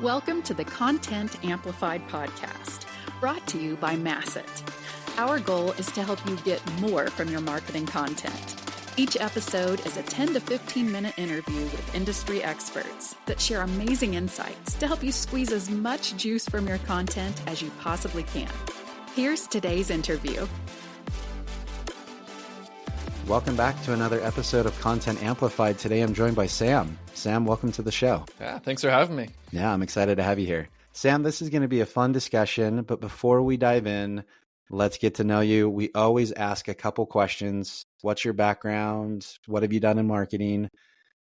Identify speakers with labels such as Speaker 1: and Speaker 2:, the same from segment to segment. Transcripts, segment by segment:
Speaker 1: Welcome to the Content Amplified podcast, brought to you by Masset. Our goal is to help you get more from your marketing content. Each episode is a 10 to 15 minute interview with industry experts that share amazing insights to help you squeeze as much juice from your content as you possibly can. Here's today's interview.
Speaker 2: Welcome back to another episode of Content Amplified. Today I'm joined by Sam. Sam, welcome to the show.
Speaker 3: Yeah, thanks for having me.
Speaker 2: Yeah, I'm excited to have you here. Sam, this is going to be a fun discussion, but before we dive in, let's get to know you. We always ask a couple questions. What's your background? What have you done in marketing?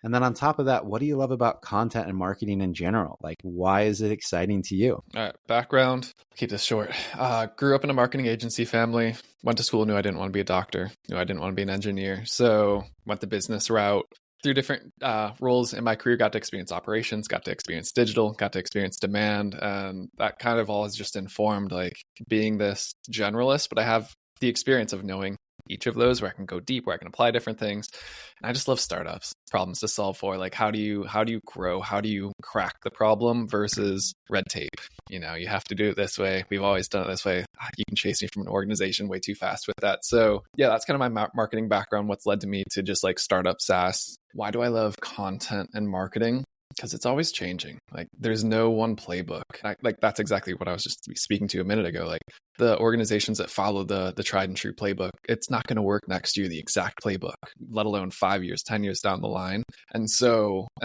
Speaker 2: And then on top of that, what do you love about content and marketing in general? Like, why is it exciting to you?
Speaker 3: All right, background, keep this short. Grew up in a marketing agency family, went to school, knew I didn't want to be a doctor, knew I didn't want to be an engineer. So went the business route. Through different roles in my career, got to experience operations, got to experience digital, got to experience demand. And that kind of all has just informed like being this generalist, but I have the experience of knowing each of those where I can go deep, where I can apply different things. And I just love startups, problems to solve for. Like how do you grow? How do you crack the problem versus red tape? You know, you have to do it this way. We've always done it this way. You can chase me from an organization way too fast with that. So yeah, that's kind of my marketing background. What's led to me to just like startup SaaS. Why do I love content and marketing? Because it's always changing. Like there's no one playbook. Like that's exactly what I was just speaking to a minute ago. Like the organizations that follow the tried and true playbook, it's not going to work next year, the exact playbook, let alone 5 years, 10 years down the line. And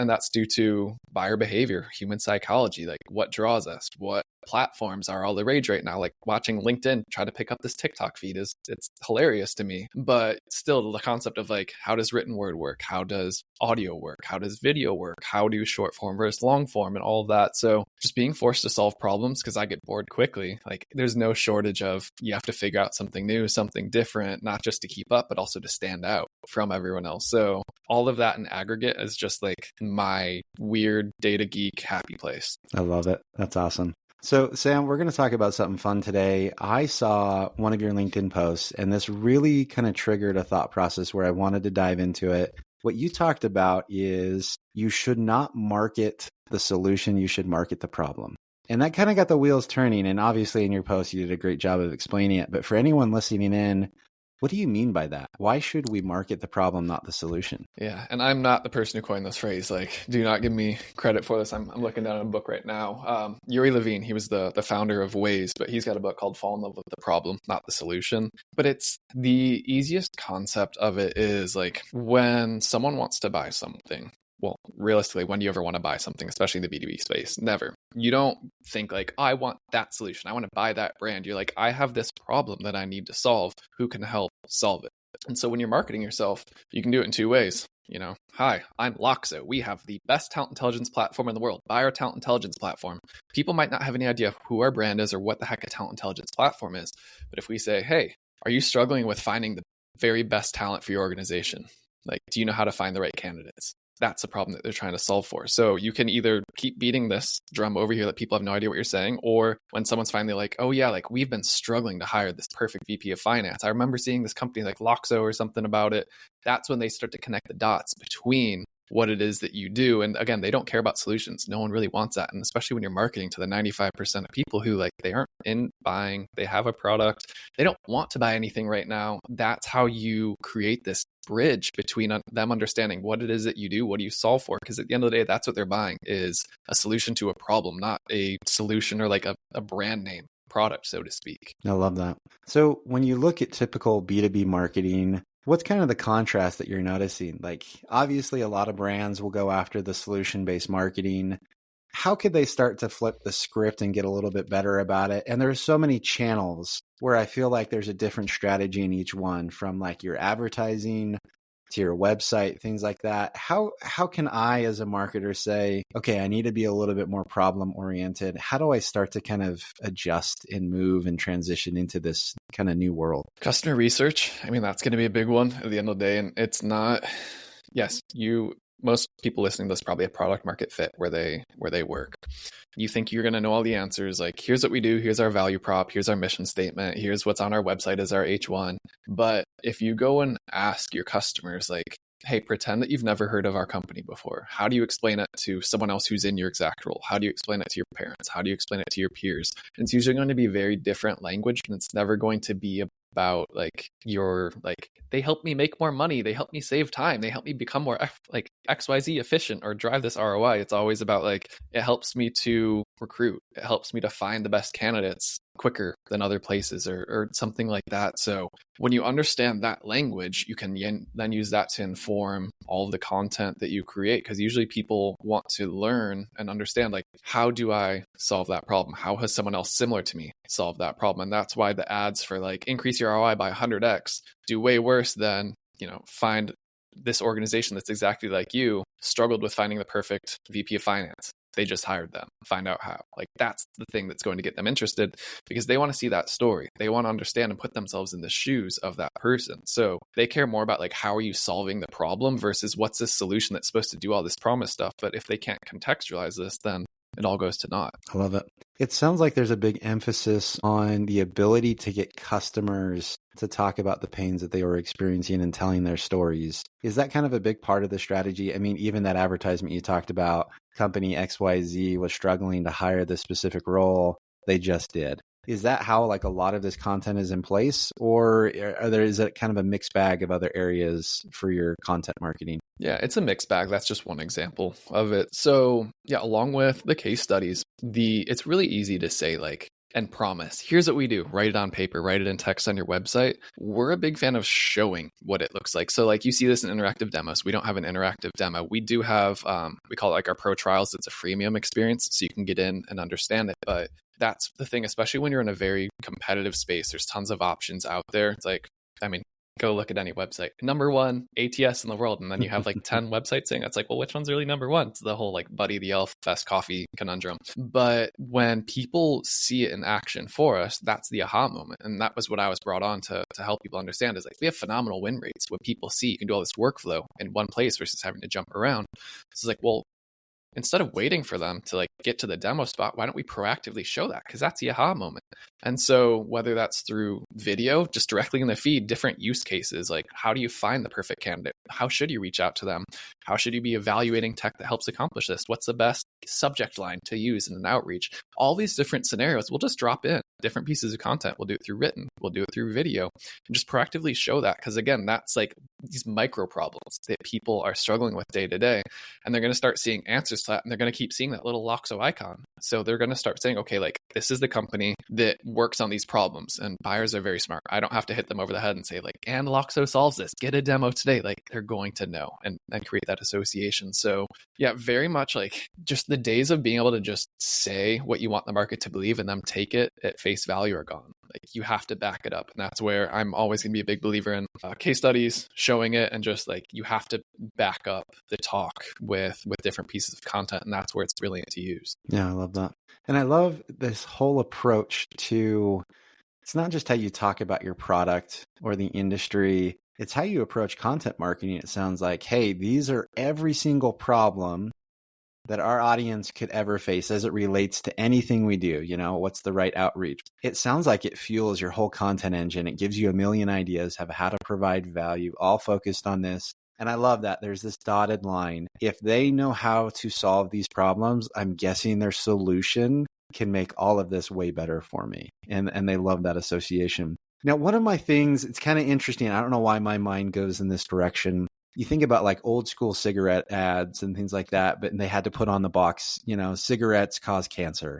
Speaker 3: that's due to buyer behavior, human psychology, like what draws us, what platforms are all the rage right now. Like watching LinkedIn try to pick up this TikTok feed it's hilarious to me. But still the concept of like, how does written word work? How does audio work? How does video work? How do short form versus long form and all of that? So just being forced to solve problems because I get bored quickly. Like there's no shortage of you have to figure out something new, something different, not just to keep up, but also to stand out from everyone else. So all of that in aggregate is just like my weird data geek happy place.
Speaker 2: I love it. That's awesome. So Sam, we're going to talk about something fun today. I saw one of your LinkedIn posts and this really kind of triggered a thought process where I wanted to dive into it. What you talked about is you should not market the solution, you should market the problem. And that kind of got the wheels turning. And obviously in your post, you did a great job of explaining it. But for anyone listening in, what do you mean by that? Why should we market the problem, not the solution?
Speaker 3: Yeah. And I'm not the person who coined this phrase. Like, do not give me credit for this. I'm looking down at a book right now. Yuri Levine, he was the founder of Waze, but he's got a book called Fall in Love with the Problem, Not the Solution. But it's the easiest concept of it is like when someone wants to buy something, well, realistically, when do you ever want to buy something, especially in the B2B space? Never. You don't think like, I want that solution. I want to buy that brand. You're like, I have this problem that I need to solve. Who can help solve it? And so when you're marketing yourself, you can do it in two ways. You know, hi, I'm Loxo. We have the best talent intelligence platform in the world. Buy our talent intelligence platform. People might not have any idea who our brand is or what the heck a talent intelligence platform is. But if we say, hey, are you struggling with finding the very best talent for your organization? Like, do you know how to find the right candidates? That's the problem that they're trying to solve for. So you can either keep beating this drum over here that people have no idea what you're saying, or when someone's finally like, oh yeah, like we've been struggling to hire this perfect VP of finance. I remember seeing this company like Loxo or something about it. That's when they start to connect the dots between what it is that you do. And again, they don't care about solutions. No one really wants that. And especially when you're marketing to the 95% of people who like, they aren't in buying, they have a product, they don't want to buy anything right now. That's how you create this bridge between them understanding what it is that you do, what do you solve for? Because at the end of the day, that's what they're buying is a solution to a problem, not a solution or like a brand name product, so to speak.
Speaker 2: I love that. So when you look at typical B2B marketing, what's kind of the contrast that you're noticing? Like, obviously, a lot of brands will go after the solution-based marketing. How could they start to flip the script and get a little bit better about it? And there's so many channels where I feel like there's a different strategy in each one, from like your advertising to your website, things like that. How can I, as a marketer, say, okay, I need to be a little bit more problem-oriented? How do I start to kind of adjust and move and transition into this kind of new world?
Speaker 3: Customer research. I mean, that's going to be a big one at the end of the day. And it's not, yes, most people listening to this probably have product market fit where they work. You think you're going to know all the answers. Like, here's what we do. Here's our value prop. Here's our mission statement. Here's what's on our website as our H1. But if you go and ask your customers, like, hey, pretend that you've never heard of our company before. How do you explain it to someone else who's in your exact role? How do you explain it to your parents? How do you explain it to your peers? And it's usually going to be very different language, and it's never going to be about like they help me make more money, they help me save time, they help me become more like XYZ efficient or drive this ROI. It's always about like, it helps me to recruit, it helps me to find the best candidates quicker than other places, or something like that. So when you understand that language, you can then use that to inform all of the content that you create, because usually people want to learn and understand, like, how do I solve that problem? How has someone else similar to me solved that problem? And that's why the ads for like increase your ROI by 100x do way worse than, find this organization that's exactly like you struggled with finding the perfect VP of finance. They just hired them. Find out how. Like, that's the thing that's going to get them interested, because they want to see that story. They want to understand and put themselves in the shoes of that person. So they care more about like, how are you solving the problem versus what's this solution that's supposed to do all this promise stuff. But if they can't contextualize this, then it all goes to naught.
Speaker 2: I love it. It sounds like there's a big emphasis on the ability to get customers to talk about the pains that they were experiencing and telling their stories. Is that kind of a big part of the strategy? I mean, even that advertisement you talked about, company XYZ was struggling to hire this specific role, they just did. Is that how like a lot of this content is in place, or is it kind of a mixed bag of other areas for your content marketing?
Speaker 3: Yeah, it's a mixed bag. That's just one example of it. So yeah, along with the case studies, it's really easy to say like, and promise, here's what we do, write it on paper, write it in text on your website. We're a big fan of showing what it looks like. So like, you see this in interactive demos. We don't have an interactive demo. We do have, we call it like our pro trials. It's a freemium experience, so you can get in and understand it. But that's the thing, especially when you're in a very competitive space, there's tons of options out there. It's like, I mean, go look at any website. Number one ATS in the world. And then you have like 10 websites saying that's like, well, which one's really number one? It's the whole like Buddy the Elf Fast Coffee conundrum. But when people see it in action for us, that's the aha moment. And that was what I was brought on to help people understand, is like, we have phenomenal win rates when people see you can do all this workflow in one place versus having to jump around. So it's like, well, instead of waiting for them to like get to the demo spot, why don't we proactively show that? Because that's the aha moment. And so whether that's through video, just directly in the feed, different use cases, like how do you find the perfect candidate? How should you reach out to them? How should you be evaluating tech that helps accomplish this? What's the best subject line to use in an outreach? All these different scenarios, we'll just drop in different pieces of content. We'll do it through written, we'll do it through video, and just proactively show that. Because again, that's like these micro problems that people are struggling with day to day. And they're going to start seeing answers to that, and they're going to keep seeing that little Loxo icon. So they're going to start saying, okay, like this is the company that works on these problems, and buyers are very smart. I don't have to hit them over the head and say like, and Loxo solves this, get a demo today. Like, they're going to know and create that association. So yeah, very much like just the days of being able to just say what you want the market to believe and them take it at face value are gone. Like, you have to back it up. And that's where I'm always going to be a big believer in case studies, showing it, and just like, you have to back up the talk with different pieces of content. And that's where it's brilliant to use.
Speaker 2: Yeah, I love that. And I love this whole approach to, it's not just how you talk about your product or the industry, it's how you approach content marketing. It sounds like, hey, these are every single problem that our audience could ever face as it relates to anything we do. You know, what's the right outreach? It sounds like it fuels your whole content engine. It gives you a million ideas of how to provide value, all focused on this. And I love that there's this dotted line. If they know how to solve these problems, I'm guessing their solution can make all of this way better for me. And they love that association. Now, one of my things, it's kind of interesting. I don't know why my mind goes in this direction. You think about like old school cigarette ads and things like that, but they had to put on the box, you know, cigarettes cause cancer.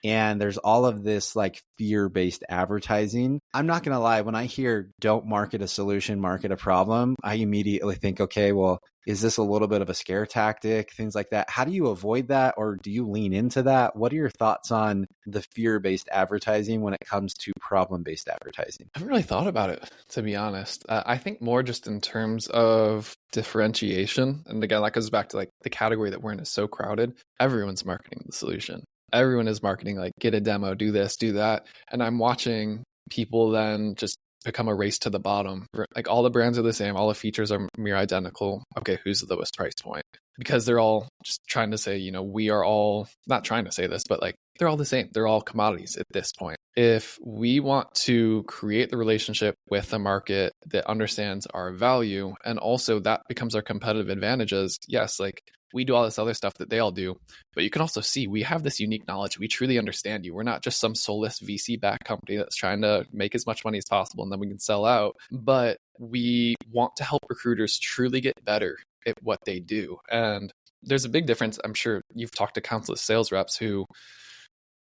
Speaker 2: And there's all of this like fear-based advertising. I'm not going to lie, when I hear don't market a solution, market a problem, I immediately think, okay, well, is this a little bit of a scare tactic? Things like that. How do you avoid that, or do you lean into that? What are your thoughts on the fear-based advertising when it comes to problem-based advertising?
Speaker 3: I haven't really thought about it, to be honest. I think more just in terms of differentiation. And again, that goes back to like the category that we're in is so crowded. Everyone's marketing the solution. Everyone is marketing like, get a demo, do this, do that. And I'm watching people then just become a race to the bottom. Like, all the brands are the same. All the features are near identical. Okay, who's the lowest price point? because they're all just trying to say, we are all not trying to say this, but like they're all the same. They're all commodities at this point. If we want to create the relationship with a market that understands our value, and also that becomes our competitive advantages, yes, like we do all this other stuff that they all do, but you can also see we have this unique knowledge. We truly understand you. We're not just some soulless VC-backed company that's trying to make as much money as possible and then we can sell out, but we want to help recruiters truly get better at what they do. And there's a big difference. I'm sure you've talked to countless sales reps who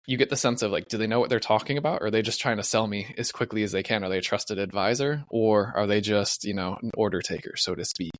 Speaker 3: you get the sense of like, do they know what they're talking about? Or are they just trying to sell me as quickly as they can? Are they a trusted advisor, or are they just, an order taker, so to speak?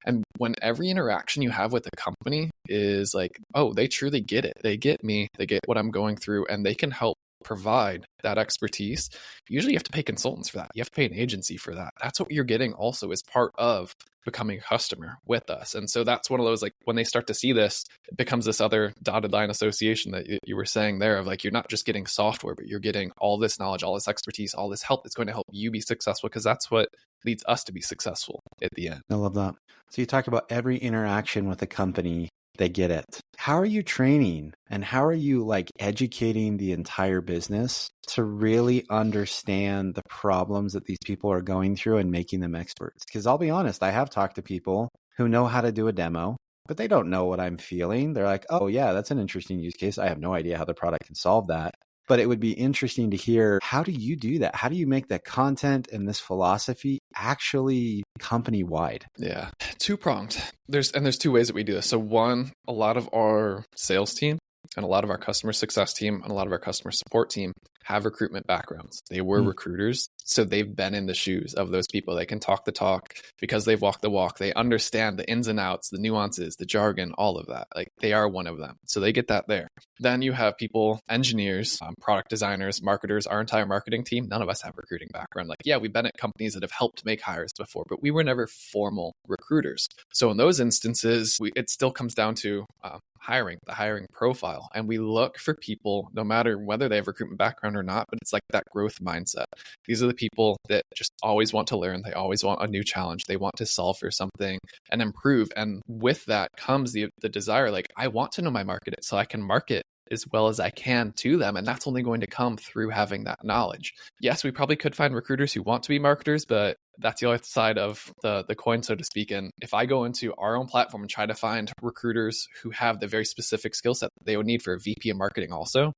Speaker 3: And when every interaction you have with a company is like, oh, they truly get it. They get me. They get what I'm going through, and they can help provide that expertise. Usually you have to pay consultants for that. You have to pay an agency for that. That's what you're getting also as part of becoming a customer with us. And so that's one of those, like when they start to see this, it becomes this other dotted line association that you were saying there of like, you're not just getting software, but you're getting all this knowledge, all this expertise, all this help that's going to help you be successful, because that's what leads us to be successful at the end.
Speaker 2: I love that. So you talk about every interaction with a company, they get it. How are you training and how are you like educating the entire business to really understand the problems that these people are going through and making them experts? Because I'll be honest, I have talked to people who know how to do a demo, but they don't know what I'm feeling. They're like, oh yeah, that's an interesting use case. I have no idea how the product can solve that. But it would be interesting to hear, how do you do that? How do you make that content and this philosophy actually company-wide?
Speaker 3: Yeah, two-pronged. There's two ways that we do this. So one, a lot of our sales team and a lot of our customer success team and a lot of our customer support team have recruitment backgrounds. They were recruiters, so they've been in the shoes of those people. They can talk the talk because they've walked the walk. They understand the ins and outs, the nuances, the jargon, all of that. Like they are one of them. So they get that there. Then you have people, engineers, product designers, marketers, our entire marketing team. None of us have recruiting background. Like, yeah, we've been at companies that have helped make hires before, but we were never formal recruiters. So in those instances, it still comes down to the hiring profile. And we look for people, no matter whether they have recruitment background or not, but it's like that growth mindset. These are the people that just always want to learn. They always want a new challenge. They want to solve for something and improve. And with that comes the desire, like, I want to know my market so I can market as well as I can to them. And that's only going to come through having that knowledge. Yes, we probably could find recruiters who want to be marketers, but that's the other side of the coin, so to speak. And if I go into our own platform and try to find recruiters who have the very specific skill set that they would need for a VP of marketing also,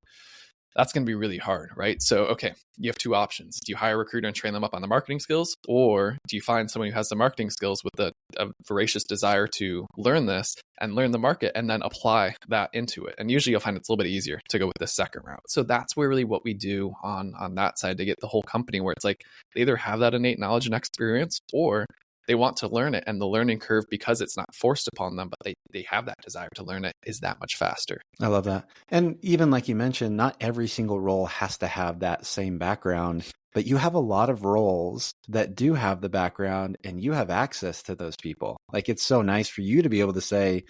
Speaker 3: that's going to be really hard, right? So, okay, you have two options. Do you hire a recruiter and train them up on the marketing skills? Or do you find someone who has the marketing skills with a voracious desire to learn this and learn the market and then apply that into it? And usually you'll find it's a little bit easier to go with the second route. So that's where really what we do on that side to get the whole company, where it's like they either have that innate knowledge and experience, or they want to learn it, and the learning curve, because it's not forced upon them, but they have that desire to learn it, is that much faster.
Speaker 2: I love that. And even like you mentioned, not every single role has to have that same background, but you have a lot of roles that do have the background and you have access to those people. Like it's so nice for you to be able to say,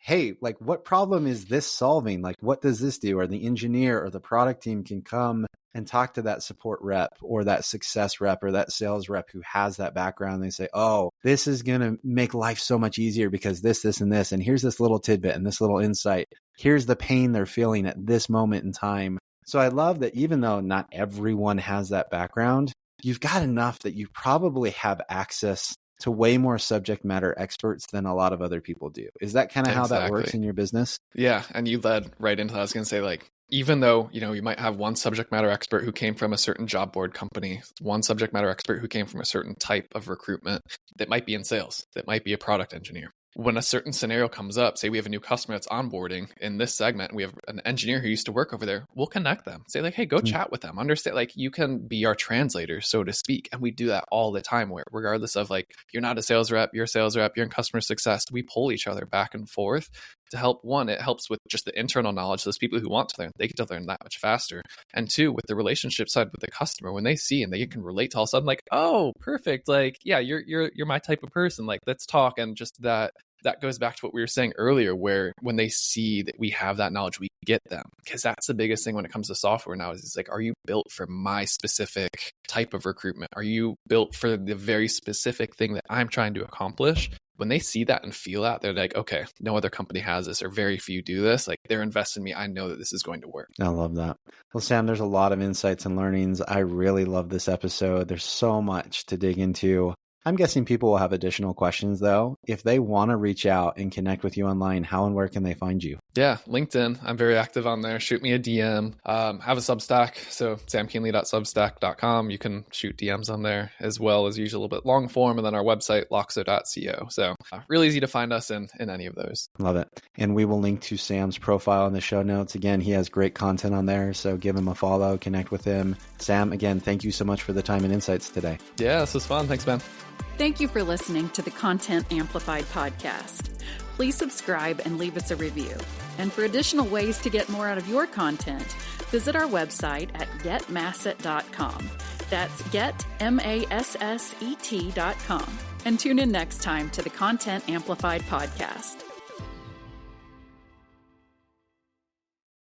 Speaker 2: hey, like what problem is this solving? Like what does this do? Or the engineer or the product team can come and talk to that support rep or that success rep or that sales rep who has that background. They say, oh, this is going to make life so much easier because this, and this, and here's this little tidbit and this little insight. Here's the pain they're feeling at this moment in time. So I love that even though not everyone has that background, you've got enough that you probably have access to way more subject matter experts than a lot of other people do. Is that kind of how that works in your business? Yeah.
Speaker 3: And you led right into that. I was going to say, like, even though, you might have one subject matter expert who came from a certain job board company, one subject matter expert who came from a certain type of recruitment that might be in sales, that might be a product engineer. When a certain scenario comes up, say we have a new customer that's onboarding in this segment, and we have an engineer who used to work over there, we'll connect them. Say like, hey, go chat with them. Understand, like you can be our translator, so to speak. And we do that all the time, where regardless of like, you're not a sales rep, you're a sales rep, you're in customer success, we pull each other back and forth to help. One, it helps with just the internal knowledge. Those people who want to learn, they get to learn that much faster. And two, with the relationship side with the customer, when they see and they can relate to all of a sudden, like, oh, perfect. Like, yeah, you're my type of person. Like, let's talk. And just that that goes back to what we were saying earlier, where when they see that we have that knowledge, we get them. Because that's the biggest thing when it comes to software now is it's like, are you built for my specific type of recruitment? Are you built for the very specific thing that I'm trying to accomplish? When they see that and feel that, they're like, okay, no other company has this, or very few do this. Like, they're invested in me. I know that this is going to work.
Speaker 2: I love that. Well, Sam, there's a lot of insights and learnings. I really love this episode. There's so much to dig into. I'm guessing people will have additional questions, though. If they want to reach out and connect with you online, how and where can they find you?
Speaker 3: Yeah, LinkedIn. I'm very active on there. Shoot me a DM. Have a Substack. So samkeenly.substack.com. You can shoot DMs on there, as well as usually a little bit long form. And then our website, loxo.co. So really easy to find us in any of those.
Speaker 2: Love it. And we will link to Sam's profile in the show notes. Again, he has great content on there. So give him a follow, connect with him. Sam, again, thank you so much for the time and insights today.
Speaker 3: Yeah, this was fun. Thanks, Ben.
Speaker 1: Thank you for listening to the Content Amplified podcast. Please subscribe and leave us a review. And for additional ways to get more out of your content, visit our website at getmasset.com. That's getmasset.com. And tune in next time to the Content Amplified podcast.